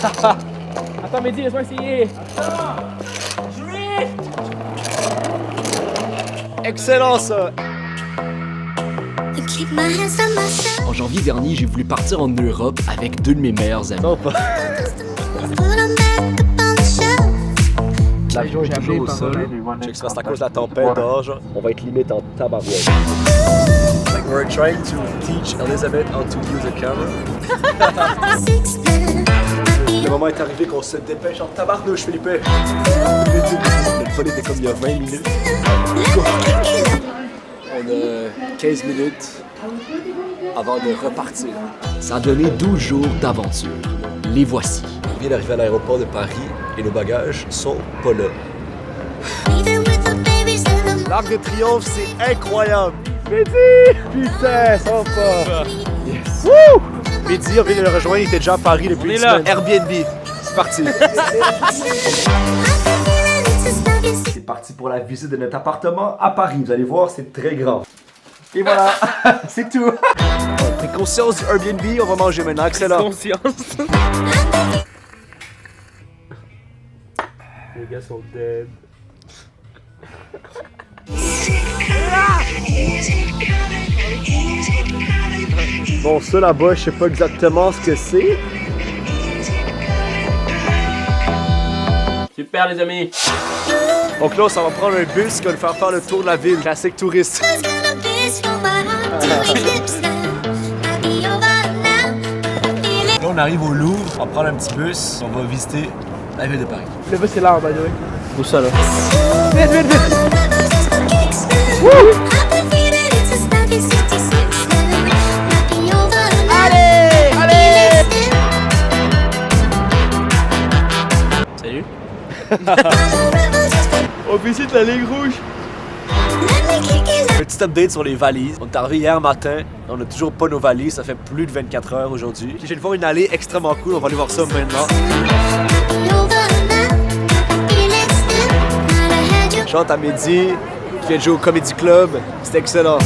Attends, Mehdi, laisse-moi essayer. Excellent ça! En janvier dernier, j'ai voulu partir en Europe avec deux de mes meilleurs amis. Non, pas. L'avion est toujours au sol. Je sais que c'est à cause de la tempête dehors, genre. On va être limite en tabarouette. We're trying to teach Elizabeth how to use a camera. Le moment est arrivé qu'on se dépêche en tabarnouche, Philippe. Le vol était comme il y a 20 minutes. On a 15 minutes avant de repartir. Ça a donné 12 jours d'aventure. Les voici. On vient d'arriver à l'aéroport de Paris et nos bagages sont pas là. L'Arc de Triomphe, c'est incroyable! Mehdi! Putain, ça va pas! Yes! Wouh! Mehdi, on vient de le rejoindre, il était déjà à Paris depuis une semaine. Airbnb, c'est parti! C'est parti pour la visite de notre appartement à Paris. Vous allez voir, c'est très grand. Et voilà, c'est tout. T'es conscience du Airbnb, on va manger maintenant. Excellent. Conscience. Les gars sont dead. Bon, ça là-bas, je sais pas exactement ce que c'est. Super les amis. Donc là, ça va prendre un bus qui va nous faire le tour de la ville. Classique touriste. Là, on arrive au Louvre, on va prendre un petit bus, on va visiter la ville de Paris. Le bus est là, by the way. Où ça, là? Vite, vite, vite! Allez! Allez! Salut! On visite la ligne rouge! Petit update sur les valises. On est arrivé hier matin, on n'a toujours pas nos valises, ça fait plus de 24 heures aujourd'hui. Je viens de voir une allée extrêmement cool, on va aller voir ça maintenant. Je chante à Mehdi, qui vient de jouer au Comedy Club, c'était excellent.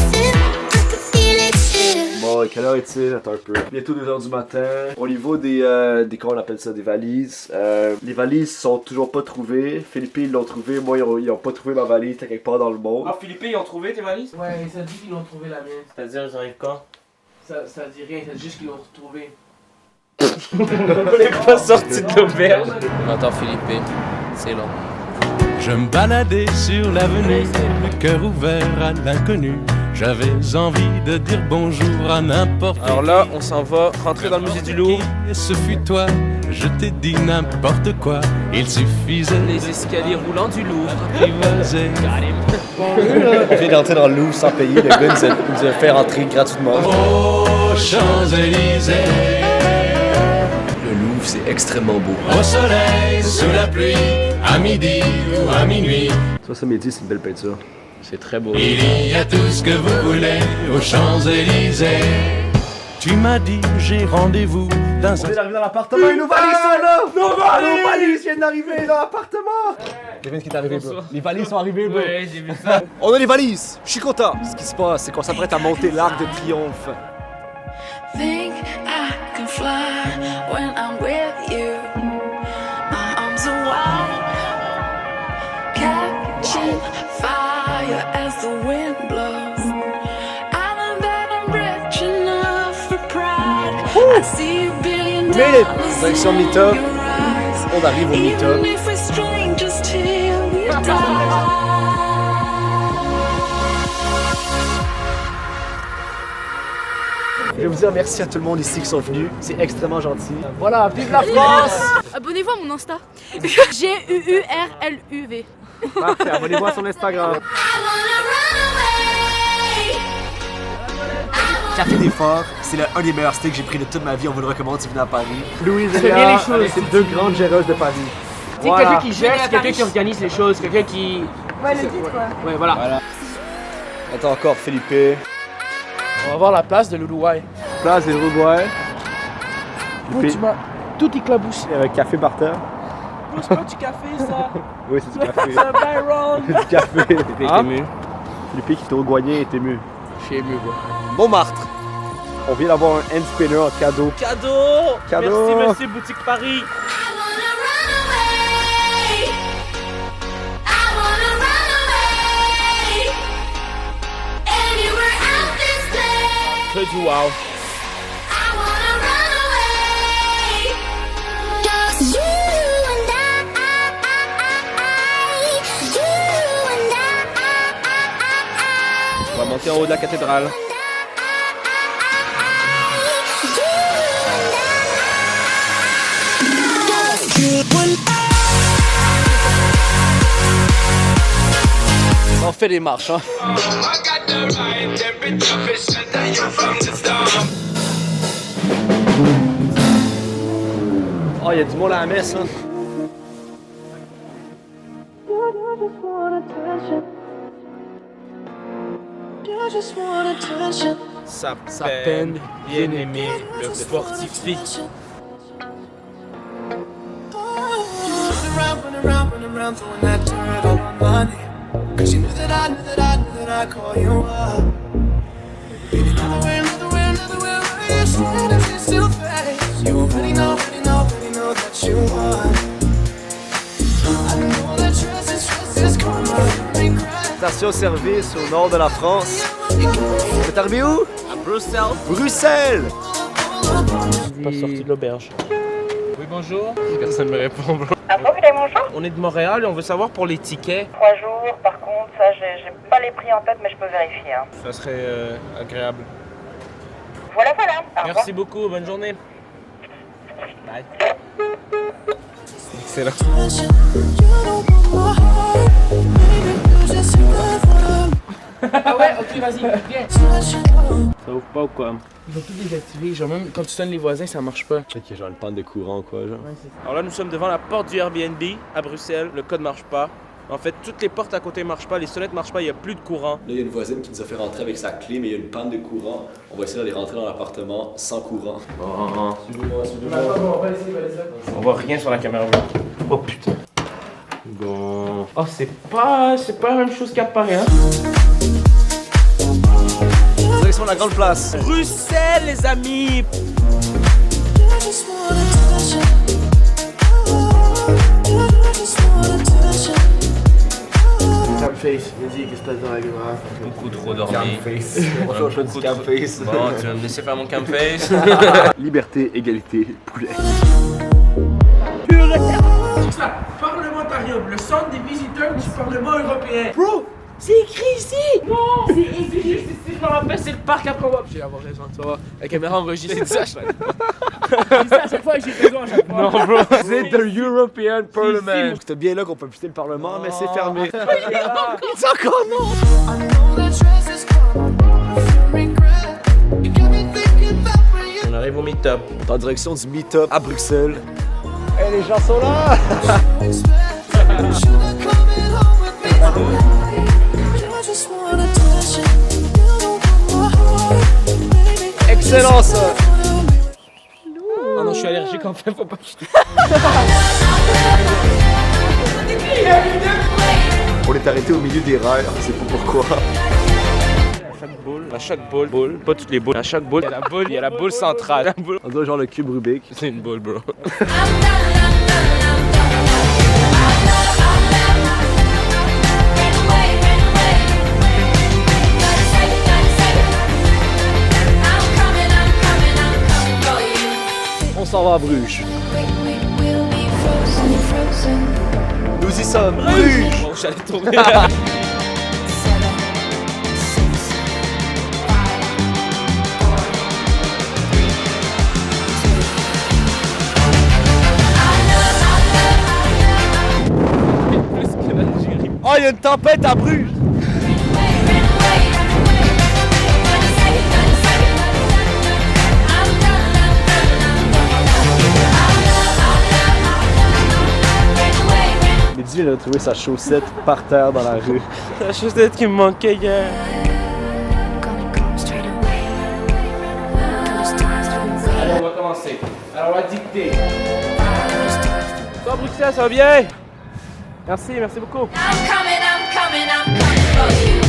Bon, quelle heure est-il? Attends un peu. Bientôt 2h du matin. Au niveau des comment on appelle ça, des valises. Les valises sont toujours pas trouvées. Philippe, ils l'ont trouvé. Moi, ils ont pas trouvé ma valise. T'es quelque part dans le monde. Ah, Philippe, ils ont trouvé tes valises? Ouais, ça dit qu'ils l'ont trouvé la mienne. C'est-à-dire, ils arrivent quand? Ça dit rien, ça dit juste qu'ils l'ont retrouvé. On n'est pas sorti de l'auberge. Attends, Philippe, c'est long. Je me baladais sur l'avenue, le cœur ouvert à l'inconnu. J'avais envie de dire bonjour à n'importe qui. Alors là, on s'en va rentrer dans le musée du Louvre. Et ce fut toi, je t'ai dit n'importe quoi. Il suffisait Les escaliers roulants du Louvre. d'apprivoiser. On vient d'entrer dans le Louvre sans payer. Le gars nous a fait rentrer gratuitement. Aux Champs-Élysées, Le Louvre, c'est extrêmement beau. au soleil, sous la pluie, à midi ou à minuit. Ça Mehdi, c'est une belle peinture. C'est très beau. Il y a tout ce que vous voulez aux Champs-Élysées. Tu m'as dit j'ai rendez-vous dans On vient d'arriver dans l'appartement et nos valises sont là! Nos valises viennent d'arriver dans l'appartement! Devine ce qui est arrivé, bro. Les valises sont arrivées, bro. Ouais, j'ai vu ça. On a les valises! Je suis content! Ce qui se passe, c'est qu'on s'apprête à monter l'Arc de Triomphe. Think I can fly when I'm with you. My arms are wide, catching fire as the wind blows. I know that I'm rich enough for pride. I see $1 billion Direction in Meetup. your eyes. On arrive au Meetup. Even if we're strangers till we die. Je vais vous dire merci à tout le monde ici qui sont venus. C'est extrêmement gentil. Voilà, vive la France! Abonnez-vous à mon Insta. GUURLUV. Parfait, abonnez-vous à son Instagram. Café des Forts, c'est un des meilleurs steaks que j'ai pris de toute ma vie. On vous le recommande si vous venez à Paris. Louise et bien les choses. c'est deux grandes géreuses de Paris. C'est quelqu'un qui gère, c'est quelqu'un qui organise les choses, quelqu'un qui... Ouais, le guide quoi. Ouais, voilà. Attends encore, Philippe. On va voir la place de l'Uruguay. Place des Uruguay. Tout éclaboussé. Il y avait un café par terre. C'est pas du café, ça. Oui, c'est du café. C'est un Byron. du café. Philippe Hein? est ému. Philippe qui est uruguayen est ému. Je suis ému, quoi. Montmartre. On vient d'avoir un hand spinner en cadeau. Cadeau. Cadeau. Merci, Boutique Paris. peu du wow. On va monter en haut de la cathédrale. On fait les marches, hein. Oh, il y a du monde à la messe, hein. Sa peine, bien aimé, le fortifie. Station-service au nord de la France. T'es arrivé où? À Bruxelles. Bruxelles! Pas sorti de l'auberge. Oui, bonjour. Personne me répond, bro. Après, vous avez bonjour? On est de Montréal et on veut savoir pour les tickets. 3 jours, par contre, ça, j'ai pas les prix en tête, mais je peux vérifier. Hein. Ça serait agréable. Voilà, voilà. Au revoir. Merci beaucoup, bonne journée. Bye. Excellent. Ah ouais, ok, vas-y, viens. Ça ouvre pas ou quoi? Ils vont tout désactiver, genre même quand tu sonnes les voisins, ça marche pas. Peut-être qu'il y a genre une panne de courant ou quoi, genre. Ouais, c'est ça. Alors là, nous sommes devant la porte du Airbnb à Bruxelles. Le code marche pas. En fait, toutes les portes à côté marchent pas, les sonnettes marchent pas, il y a plus de courant. Là, il y a une voisine qui nous a fait rentrer avec sa clé, mais il y a une panne de courant. On va essayer d'aller rentrer dans l'appartement sans courant. On voit rien sur la caméra. Oh putain. Bon. Oh, c'est pas la même chose qu'apparaît, hein. Direction de la grande place. Bruxelles, les amis. Camface, vas-y, qu'est-ce que t'as dans la gueule? Beaucoup trop dormi. Camface. Bonjour, je fais du camface. Bon, tu vas me laisser faire mon camface. Liberté, égalité, poulet. C'est ça, parlementarium, le centre des visiteurs du Parlement européen. Bro, c'est écrit ici. Non, c'est écrit ici, je me rappelle, c'est le parc après moi. J'ai avoir raison, tu vois. La caméra enregistre, c'est ça, je c'est ça à chaque fois, j'ai raison à chaque fois. Non, bro. C'est the European Parliament. C'était bien là qu'on peut visiter le Parlement, mais c'est Oh. fermé. C'est encore non! On arrive au meet-up. En direction du meet-up à Bruxelles. Hey, les gens sont là! Excellent ça! Ah non, je suis allergique en fait, faut pas que je... On est arrêté au milieu des rails, on sait pas pourquoi. À chaque boule, pas toutes les boules, à chaque boule, il y a la boule centrale. La boule. On dirait genre le cube Rubik. C'est une boule, bro. On s'en va à Bruges. Nous y sommes, Bruges! Bon, j'allais tourner. Oh, il y a une tempête à Bruges! Mehdi vient de retrouver sa chaussette par terre dans la rue. La chaussette qui me manquait hier. Allez, on va commencer. Alors, on va dicter. Toi, Bruxelles, ça va bien? Merci, merci beaucoup. I'm coming for you.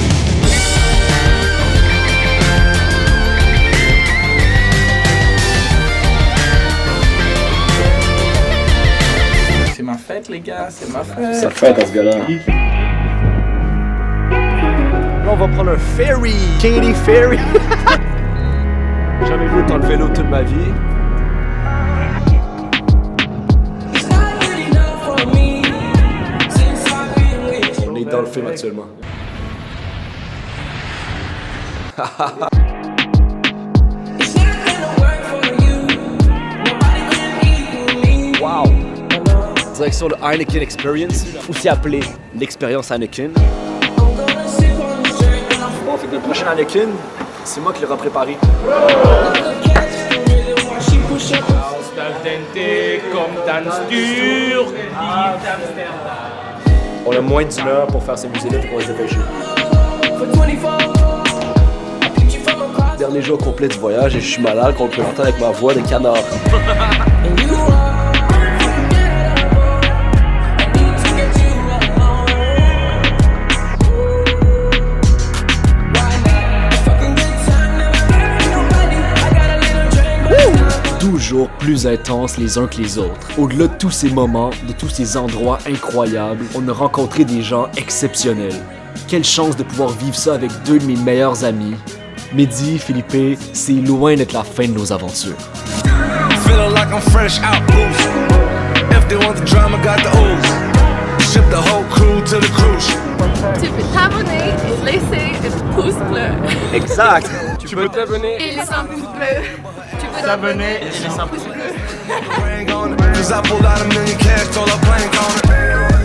C'est ma fête, les gars, c'est ma fête. Ça fait à ce gars-là. Là, on va prendre un ferry. Katy Ferry. Jamais vu autant de vélo toute ma vie. On est dans le film actuellement. Wow! Direction le Heineken Experience, aussi appelé l'expérience Heineken. Bon, fait que le prochain Heineken, c'est moi qui l'aurai préparé. On a moins d'une heure pour faire ces musées-là, faut qu'on se dépêche. Dernier jour complet du voyage et je suis malade, qu'on peut l'entendre avec ma voix de canard. Toujours plus intenses les uns que les autres. Au-delà de tous ces moments, de tous ces endroits incroyables, on a rencontré des gens exceptionnels. Quelle chance de pouvoir vivre ça avec deux de mes meilleurs amis. Mehdi, Philippe, c'est loin d'être la fin de nos aventures. Feeling like I'm fresh out boost. If they want the drama, got the ooze. Ship the whole crew to the cruise. Tu peux t'abonner et laisser un pouce bleu. Exact! Tu peux t'abonner Et laisser un pouce bleu. Tu peux t'abonner et laisser un pouce bleu. Cause I pulled out $1 million cash, told her plank on it.